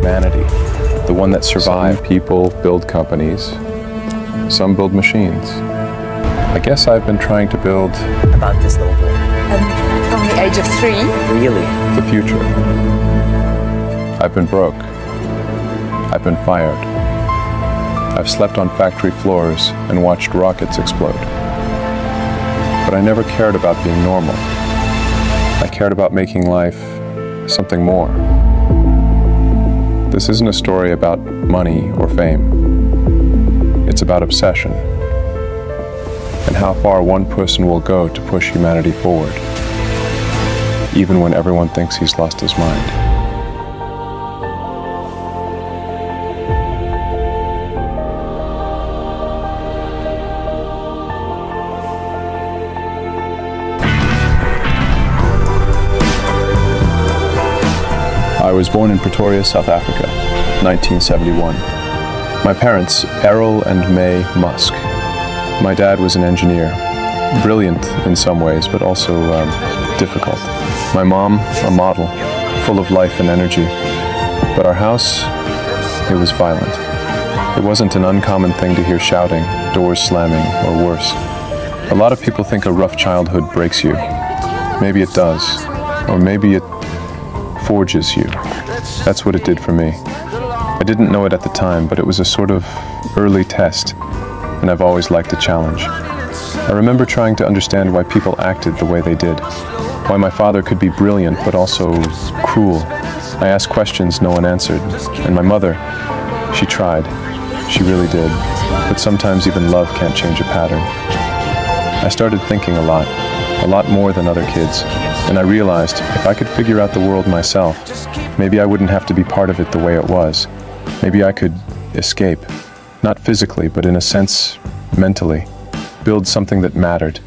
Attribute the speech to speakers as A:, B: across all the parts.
A: humanity, the one that survived. Some people build companies, some build machines. I guess I've been trying to build...
B: About this little boy.
C: From the age of 3?
B: Really?
A: The future. I've been broke. I've been fired. I've slept on factory floors and watched rockets explode. But I never cared about being normal. I cared about making life something more. This isn't a story about money or fame. It's about obsession and how far one person will go to push humanity forward, even when everyone thinks he's lost his mind. I was born in Pretoria, South Africa, 1971. My parents, Errol and May Musk. My dad was an engineer, brilliant in some ways, but also difficult. My mom, a model, full of life and energy. But our house, it was violent. It wasn't an uncommon thing to hear shouting, doors slamming, or worse. A lot of people think a rough childhood breaks you. Maybe it does, or maybe it forges you. That's what it did for me. I didn't know it at the time, but it was a sort of early test, and I've always liked a challenge. I remember trying to understand why people acted the way they did, why my father could be brilliant but also cruel. I asked questions no one answered, and my mother, she tried. She really did. But sometimes even love can't change a pattern. I started thinking a lot more than other kids, and I realized if I could figure out the world myself, maybe I wouldn't have to be part of it the way it was. Maybe I could escape, not physically, but in a sense, mentally, build something that mattered.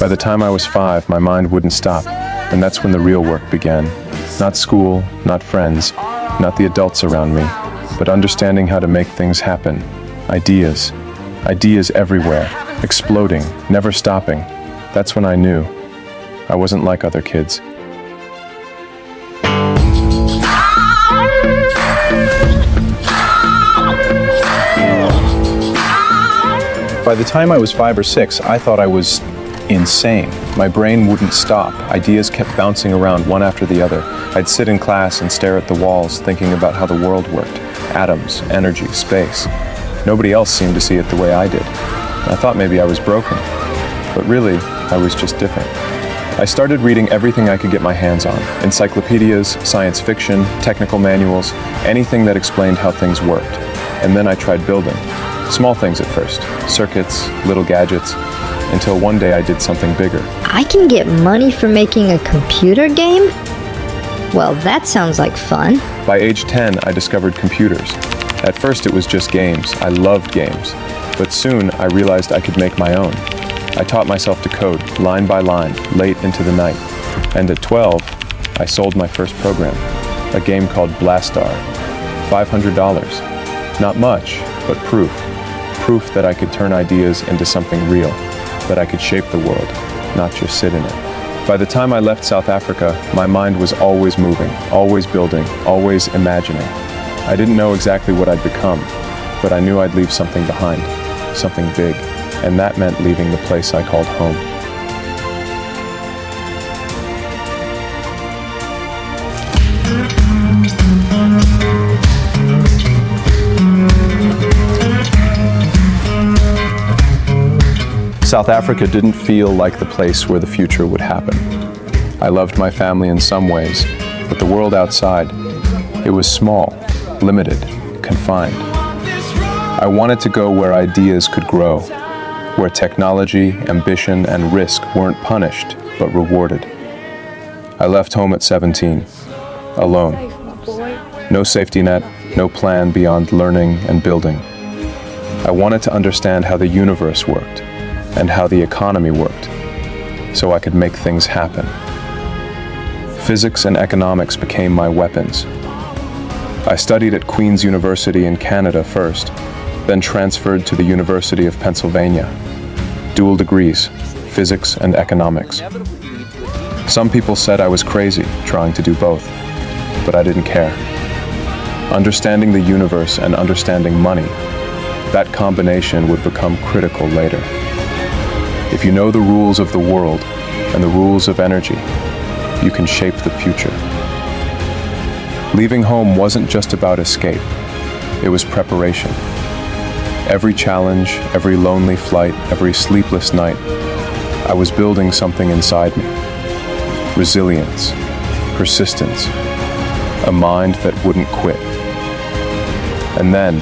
A: By the time I was 5, my mind wouldn't stop, and that's when the real work began. Not school, not friends, not the adults around me, but understanding how to make things happen. Ideas everywhere, exploding, never stopping. That's when I knew I wasn't like other kids. By the time I was 5 or 6, I thought I was insane. My brain wouldn't stop. Ideas kept bouncing around one after the other. I'd sit in class and stare at the walls, thinking about how the world worked. Atoms, energy, space. Nobody else seemed to see it the way I did. I thought maybe I was broken, but really, I was just different. I started reading everything I could get my hands on. Encyclopedias, science fiction, technical manuals, anything that explained how things worked. And then I tried building. Small things at first, circuits, little gadgets, until one day I did something bigger.
D: I can get money for making a computer game? Well, that sounds like fun.
A: By age 10, I discovered computers. At first it was just games. I loved games. But soon I realized I could make my own. I taught myself to code, line by line, late into the night. And at 12, I sold my first program, a game called Blastar. $500. Not much, but proof. Proof that I could turn ideas into something real, that I could shape the world, not just sit in it. By the time I left South Africa, my mind was always moving, always building, always imagining. I didn't know exactly what I'd become, but I knew I'd leave something behind, something big, and that meant leaving the place I called home. South Africa didn't feel like the place where the future would happen. I loved my family in some ways, but the world outside, it was small, limited, confined. I wanted to go where ideas could grow, where technology, ambition, and risk weren't punished, but rewarded. I left home at 17, alone. No safety net, no plan beyond learning and building. I wanted to understand how the universe worked, and how the economy worked, so I could make things happen. Physics and economics became my weapons. I studied at Queen's University in Canada first, then transferred to the University of Pennsylvania. Dual degrees, physics and economics. Some people said I was crazy trying to do both, but I didn't care. Understanding the universe and understanding money, that combination would become critical later. If you know the rules of the world and the rules of energy, you can shape the future. Leaving home wasn't just about escape, it was preparation. Every challenge, every lonely flight, every sleepless night, I was building something inside me. Resilience, persistence, a mind that wouldn't quit. And then,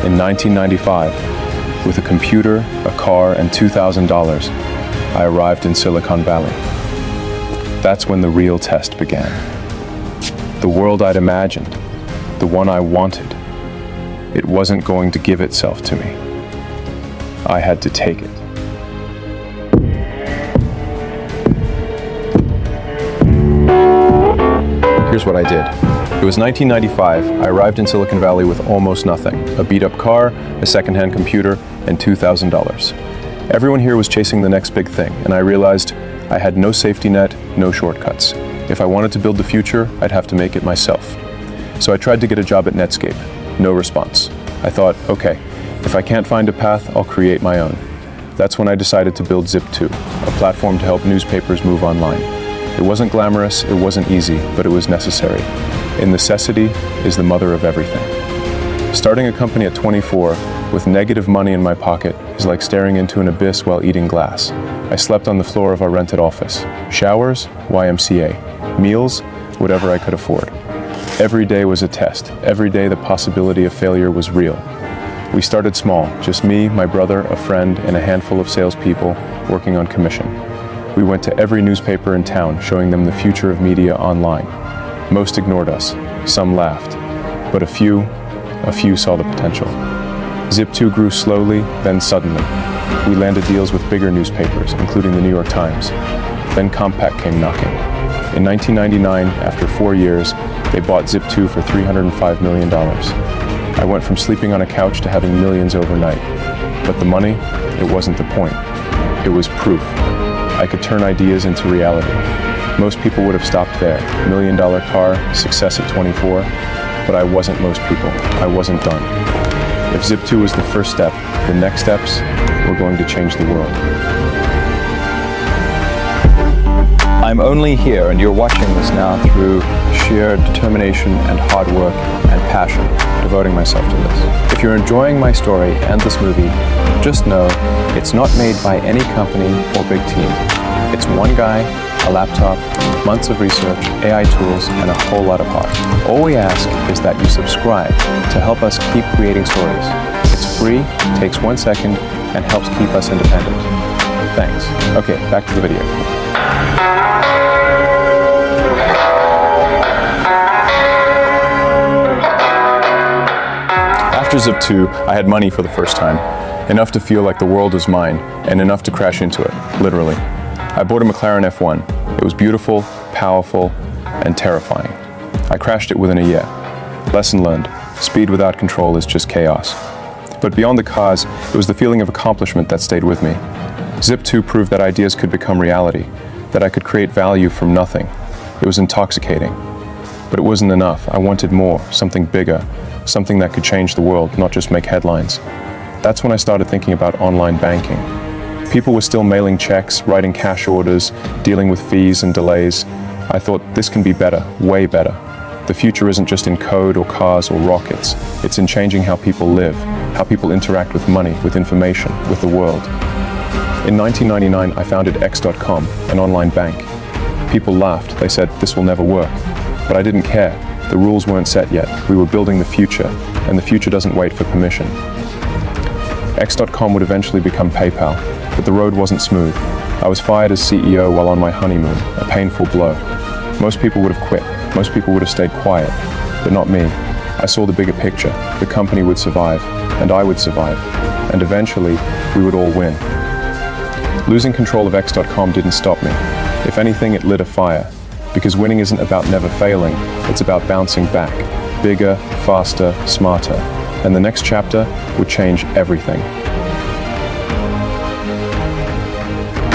A: in 1995, with a computer, a car, and $2,000, I arrived in Silicon Valley. That's when the real test began. The world I'd imagined, the one I wanted, it wasn't going to give itself to me. I had to take it. Here's what I did. It was 1995. I arrived in Silicon Valley with almost nothing. A beat-up car, a second-hand computer, and $2,000. Everyone here was chasing the next big thing, and I realized I had no safety net, no shortcuts. If I wanted to build the future, I'd have to make it myself. So I tried to get a job at Netscape. No response. I thought, okay, if I can't find a path, I'll create my own. That's when I decided to build Zip2, a platform to help newspapers move online. It wasn't glamorous, it wasn't easy, but it was necessary. And necessity is the mother of everything. Starting a company at 24 with negative money in my pocket is like staring into an abyss while eating glass. I slept on the floor of our rented office. Showers, YMCA. Meals, whatever I could afford. Every day was a test. Every day the possibility of failure was real. We started small, just me, my brother, a friend, and a handful of salespeople working on commission. We went to every newspaper in town, showing them the future of media online. Most ignored us, some laughed, but a few saw the potential. Zip2 grew slowly, then suddenly. We landed deals with bigger newspapers, including the New York Times. Then Compaq came knocking. In 1999, after 4 years, they bought Zip2 for $305 million. I went from sleeping on a couch to having millions overnight. But the money, it wasn't the point. It was proof. I could turn ideas into reality. Most people would have stopped there. $1 million car, success at 24. But I wasn't most people. I wasn't done. If Zip2 was the first step, the next steps were going to change the world.
B: I'm only here, and you're watching this now through sheer determination and hard work and passion, devoting myself to this. If you're enjoying my story and this movie, just know it's not made by any company or big team. It's one guy, a laptop, months of research, AI tools, and a whole lot of heart. All we ask is that you subscribe to help us keep creating stories. It's free, takes 1 second, and helps keep us independent. Thanks. Okay, back to the video. After Zip2, I had money for the first time. Enough to feel like the world was mine, and enough to crash into it, literally. I bought a McLaren F1. It was beautiful, powerful, and terrifying. I crashed it within a year. Lesson learned, speed without control is just chaos. But beyond the cars, it was the feeling of accomplishment that stayed with me. Zip2 proved that ideas could become reality, that I could create value from nothing. It was intoxicating. But it wasn't enough. I wanted more, something bigger, something that could change the world, not just make headlines. That's when I started thinking about online banking. People were still mailing checks, writing cash orders, dealing with fees and delays. I thought, this can be better, way better. The future isn't just in code or cars or rockets. It's in changing how people live, how people interact with money, with information, with the world. In 1999, I founded X.com, an online bank. People laughed. They said, this will never work. But I didn't care. The rules weren't set yet. We were building the future, and the future doesn't wait for permission. X.com would eventually become PayPal, but the road wasn't smooth. I was fired as CEO while on my honeymoon, a painful blow. Most people would have quit. Most people would have stayed quiet, but not me. I saw the bigger picture. The company would survive, and I would survive, and eventually, we would all win. Losing control of X.com didn't stop me. If anything, it lit a fire, because winning isn't about never failing, it's about bouncing back, bigger, faster, smarter, and the next chapter would change everything.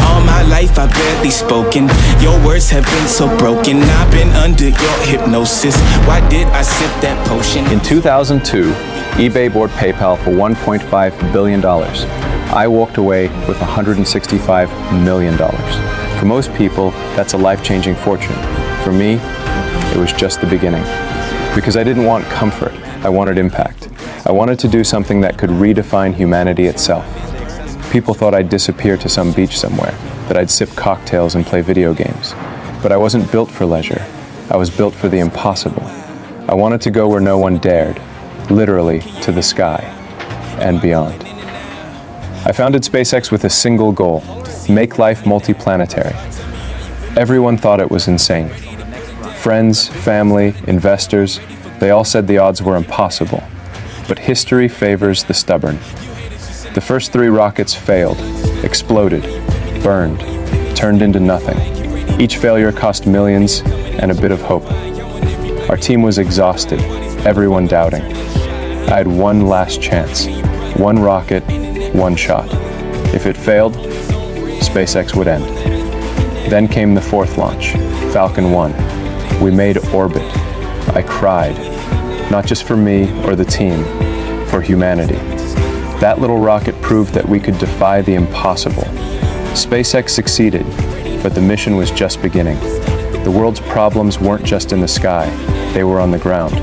E: All my my life I've barely spoken. Your words have been so broken. I've been under your hypnosis. Why did I sip that potion?
A: In 2002, eBay bought PayPal for $1.5 billion. I walked away with $165 million. For most people, that's a life-changing fortune. For me, it was just the beginning. Because I didn't want comfort, I wanted impact. I wanted to do something that could redefine humanity itself. People thought I'd disappear to some beach somewhere, that I'd sip cocktails and play video games. But I wasn't built for leisure. I was built for the impossible. I wanted to go where no one dared, literally to the sky and beyond. I founded SpaceX with a single goal: make life multiplanetary. Everyone thought it was insane. Friends, family, investors, they all said the odds were impossible. But history favors the stubborn. The first 3 rockets failed, exploded, burned, turned into nothing. Each failure cost millions and a bit of hope. Our team was exhausted, everyone doubting. I had one last chance, one rocket, one shot. If it failed, SpaceX would end. Then came the 4th launch, Falcon 1. We made orbit. I cried, not just for me or the team, for humanity. That little rocket proved that we could defy the impossible. SpaceX succeeded, but the mission was just beginning. The world's problems weren't just in the sky, they were on the ground.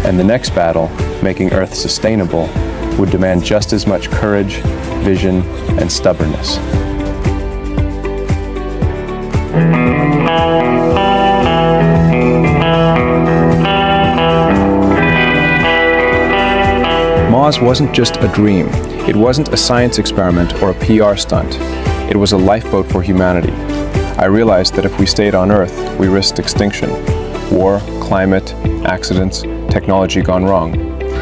A: And the next battle, making Earth sustainable, would demand just as much courage, vision, and stubbornness. Mars wasn't just a dream. It wasn't a science experiment or a PR stunt. It was a lifeboat for humanity. I realized that if we stayed on Earth, we risked extinction. War, climate, accidents, technology gone wrong.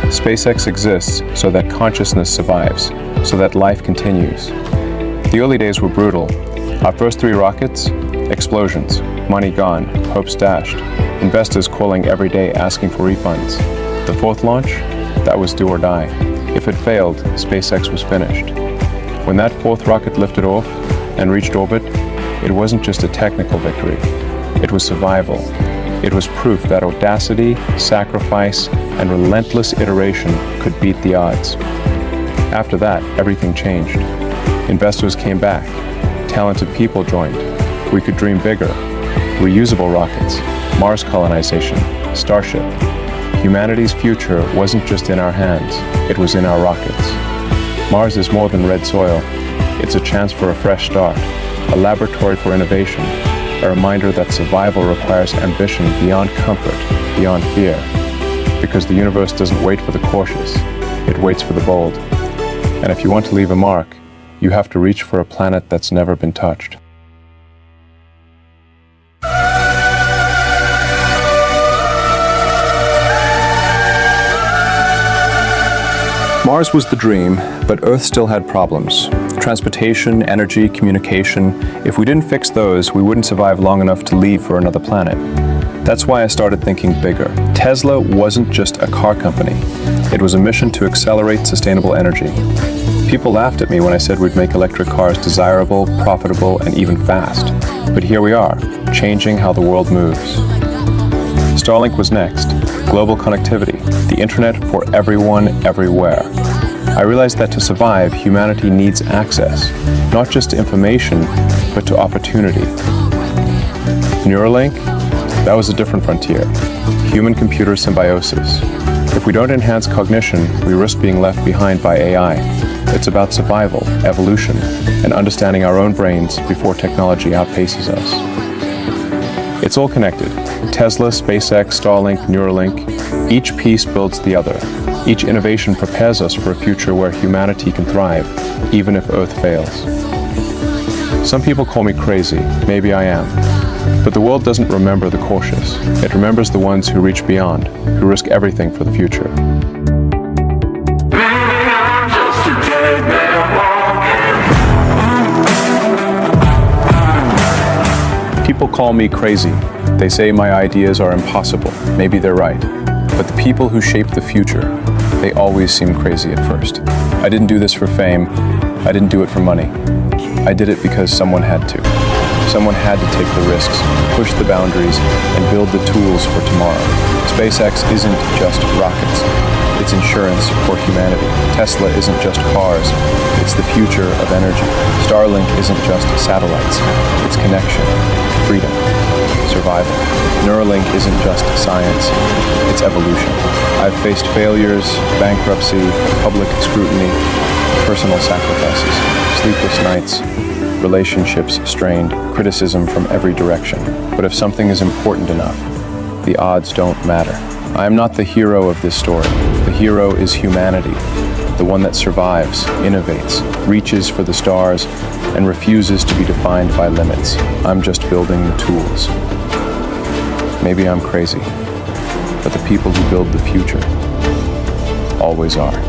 A: SpaceX exists so that consciousness survives, so that life continues. The early days were brutal. Our first 3 rockets, explosions, money gone, hopes dashed, investors calling every day asking for refunds. The 4th launch, that was do or die. If it failed, SpaceX was finished. When that 4th rocket lifted off and reached orbit, it wasn't just a technical victory. It was survival. It was proof that audacity, sacrifice, and relentless iteration could beat the odds. After that, everything changed. Investors came back. Talented people joined. We could dream bigger. Reusable rockets, Mars colonization, Starship. Humanity's future wasn't just in our hands, it was in our rockets. Mars is more than red soil. It's a chance for a fresh start, a laboratory for innovation, a reminder that survival requires ambition beyond comfort, beyond fear. Because the universe doesn't wait for the cautious, it waits for the bold. And if you want to leave a mark, you have to reach for a planet that's never been touched. Mars was the dream, but Earth still had problems. Transportation, energy, communication. If we didn't fix those, we wouldn't survive long enough to leave for another planet. That's why I started thinking bigger. Tesla wasn't just a car company. It was a mission to accelerate sustainable energy. People laughed at me when I said we'd make electric cars desirable, profitable, and even fast. But here we are, changing how the world moves. Starlink was next. Global connectivity, the internet for everyone, everywhere. I realized that to survive, humanity needs access, not just to information, but to opportunity. Neuralink, that was a different frontier. Human-computer symbiosis. If we don't enhance cognition, we risk being left behind by AI. It's about survival, evolution, and understanding our own brains before technology outpaces us. It's all connected. Tesla, SpaceX, Starlink, Neuralink. Each piece builds the other. Each innovation prepares us for a future where humanity can thrive, even if Earth fails. Some people call me crazy. Maybe I am. But the world doesn't remember the cautious. It remembers the ones who reach beyond, who risk everything for the future. People call me crazy. They say my ideas are impossible. Maybe they're right. But the people who shape the future, they always seem crazy at first. I didn't do this for fame. I didn't do it for money. I did it because someone had to. Someone had to take the risks, push the boundaries, and build the tools for tomorrow. SpaceX isn't just rockets. It's insurance for humanity. Tesla isn't just cars. It's the future of energy. Starlink isn't just satellites. It's connection, freedom, survival. Neuralink isn't just science. It's evolution. I've faced failures, bankruptcy, public scrutiny, personal sacrifices, sleepless nights, relationships strained, criticism from every direction. But if something is important enough, the odds don't matter. I am not the hero of this story. The hero is humanity, the one that survives, innovates, reaches for the stars, and refuses to be defined by limits. I'm just building the tools. Maybe I'm crazy, but the people who build the future always are.